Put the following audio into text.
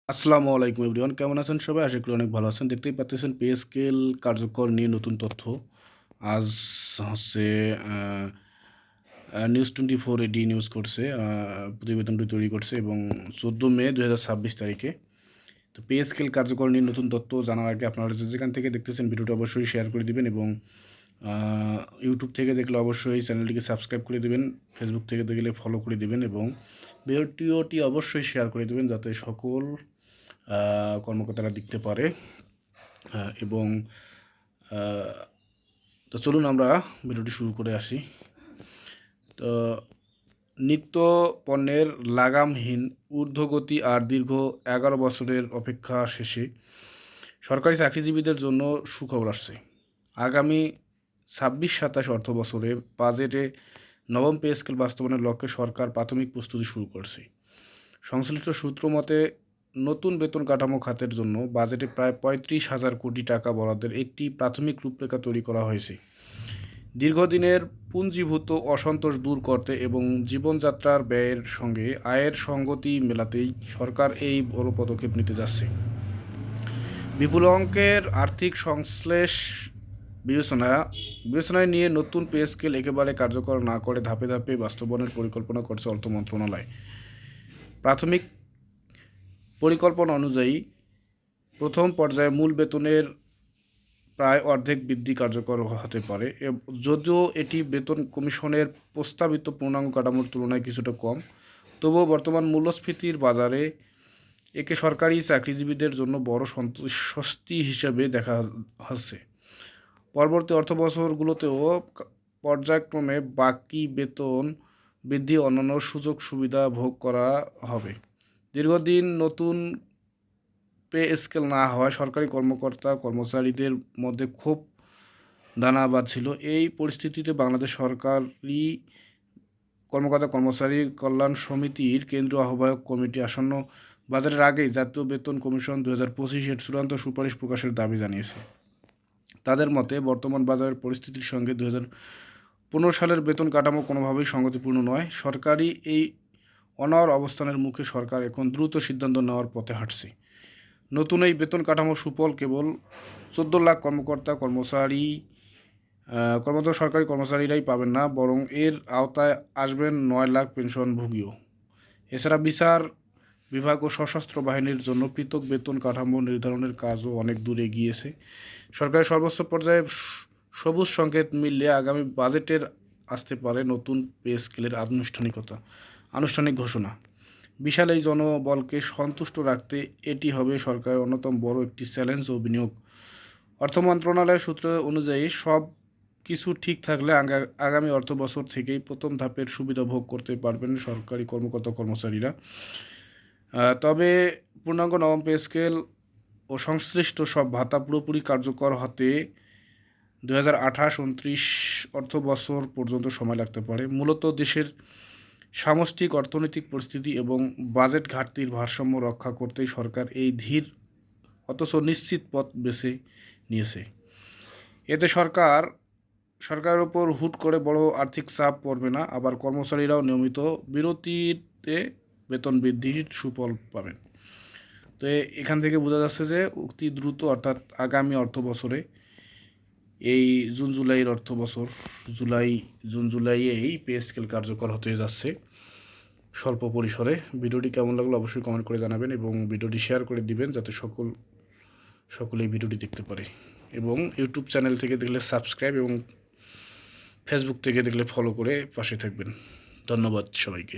আসসালামু আলাইকুম এভরিওয়ান, কেমন আছেন সবাই? আশা করি অনেক ভালো আছেন। দেখতেই পাচ্ছেন পে স্কেল কার্যকর নিয়ে নতুন তথ্য আজ হচ্ছে নিউজ 24 এডি নিউজ করছে, প্রতিবেদনটি তৈরি করছে এবং 14 মে 2026 তারিখে। তো পে স্কেল কার্যকর নিয়ে নতুন তথ্য জানার আগে আপনারা যেখান থেকে দেখতেছেন ভিডিওটি অবশ্যই শেয়ার করে দিবেন এবং ইউটিউব থেকে দেখলে অবশ্যই চ্যানেলটিকে সাবস্ক্রাইব করে দিবেন, ফেসবুক থেকে দেখলে ফলো করে দিবেন এবং ভিডিওটি অবশ্যই শেয়ার করে দিবেন যাতে সকল কর্মকর্তারা দেখতে পারে। এবং তো চলুন আমরা ভিডিওটি শুরু করে আসি। তো নিত্য পণ্যের লাগামহীন ঊর্ধ্বগতি আর দীর্ঘ 11 বছরের অপেক্ষা শেষে সরকারি চাকরিজীবীদের জন্য সুখবর আসছে। আগামী 26-27 অর্থ বছরে বাজেটে নবম পে স্কেল বাস্তবায়নের লক্ষ্যে সরকার প্রাথমিক প্রস্তুতি শুরু করছে। সংশ্লিষ্ট সূত্র মতে নতুন বেতন কাঠামো খাতের জন্য বাজেটে প্রায় 35,000 কোটি টাকা বরাদ্দের একটি প্রাথমিক রূপরেখা তৈরি করা হয়েছে। দীর্ঘদিনের পুঞ্জীভূত অসন্তোষ দূর করতে এবং জীবনযাত্রার ব্যয়ের সঙ্গে আয়ের সঙ্গতি মেলাতেই সরকার এই বড় পদক্ষেপ নিতে যাচ্ছে। বিপুল অঙ্কের আর্থিক সংশ্লেষ বিবেচনায় নিয়ে নতুন পে স্কেল একেবারে কার্যকর না করে ধাপে ধাপে বাস্তবায়নের পরিকল্পনা করছে অর্থ মন্ত্রণালয়। প্রাথমিক পরিকল্পনা অনুযায়ী প্রথম পর্যায়ে মূল বেতনের প্রায় অর্ধেক বৃদ্ধি কার্যকর হতে পারে, যদিও এটি বেতন কমিশনের প্রস্তাবিত পূর্ণাঙ্গ কাঠামোর তুলনায় কিছুটা কম। তবুও বর্তমান মূল্যস্ফীতির বাজারে একে সরকারি চাকরিজীবীদের জন্য বড় স্বস্তি হিসেবে দেখা হচ্ছে। পরবর্তী অর্থবছরগুলোতেও পর্যায়ক্রমে বাকি বেতন বৃদ্ধি অন্যান্য সুযোগ সুবিধা ভোগ করা হবে। দীর্ঘদিন নতুন পে স্কেল না হওয়ায় সরকারি কর্মচারীদের মধ্যে ক্ষোভ দানা বাঁধছিল। এই পরিস্থিতিতে বাংলাদেশ সরকারি কর্মচারী কল্যাণ সমিতির কেন্দ্রীয় আহ্বায়ক কমিটি আসন্ন বাজেটের আগেই জাতীয় বেতন কমিশন 2025 এর চূড়ান্ত সুপারিশ প্রকাশের দাবি জানিয়েছে। তাদের মতে বর্তমান বাজারের পরিস্থিতির সঙ্গে 2015 সালের বেতন কাঠামো কোনোভাবেই সঙ্গতিপূর্ণ নয়। সরকারি এই অনড় অবস্থানের মুখে সরকার এখন দ্রুত সিদ্ধান্ত নেওয়ার পথে হাঁটছে। নতুন এই বেতন কাঠামো সুফল কেবল 14 লাখ সরকারি কর্মচারীরাই পাবেন না, বরং এর আওতায় আসবেন 9 লাখ পেনশনভোগীও। এছাড়া বিচার বিভাগ ও সশস্ত্র বাহিনীর জন্য পৃথক বেতন কাঠামো নির্ধারণের কাজও অনেক দূর এগিয়েছে। সরকারের সর্বোচ্চ পর্যায়ে সবুজ সংকেত মিললে আগামী বাজেটের আসতে পারে নতুন পে স্কেলের আনুষ্ঠানিক ঘোষণা। বিশাল এই জনবলকে সন্তুষ্ট রাখতে এটি হবে সরকারের অন্যতম বড় একটি চ্যালেঞ্জ ও বিনিয়োগ। অর্থ মন্ত্রণালয়ের সূত্র অনুযায়ী সব কিছু ঠিক থাকলে আগামী অর্থ বছর থেকেই প্রথম ধাপের সুবিধা ভোগ করতে পারবেন সরকারি কর্মচারীরা। তবে পূর্ণাঙ্গ নবম পে স্কেল ও সংশ্লিষ্ট সব ভাতা পুরোপুরি কার্যকর হতে 2028-29 অর্থ বছর পর্যন্ত সময় লাগতে পারে। মূলত দেশের সামষ্টিক অর্থনৈতিক পরিস্থিতি এবং বাজেট ঘাটতির ভারসাম্য রক্ষা করতেই সরকার এই ধীর অথচ নিশ্চিত পথ বেছে নিয়েছে। এতে সরকারের ওপর হুট করে বড় আর্থিক চাপ পড়বে না, আবার কর্মচারীরাও নিয়মিত বিরতিতে বেতন বৃদ্ধির সুফল পাবেন। তো এখান থেকে বোঝা যাচ্ছে যে অতি দ্রুত অর্থাৎ আগামী অর্থ বছরে এই জুন জুলাইয়েই পে স্কেল কার্যকর হতে যাচ্ছে স্বল্প পরিসরে। ভিডিওটি কেমন লাগলো অবশ্যই কমেন্ট করে জানাবেন এবং ভিডিওটি শেয়ার করে দিবেন যাতে সকলেই ভিডিওটি দেখতে পারে। এবং ইউটিউব চ্যানেল থেকে দেখলে সাবস্ক্রাইব এবং ফেসবুক থেকে দেখলে ফলো করে পাশে থাকবেন। ধন্যবাদ সবাইকে।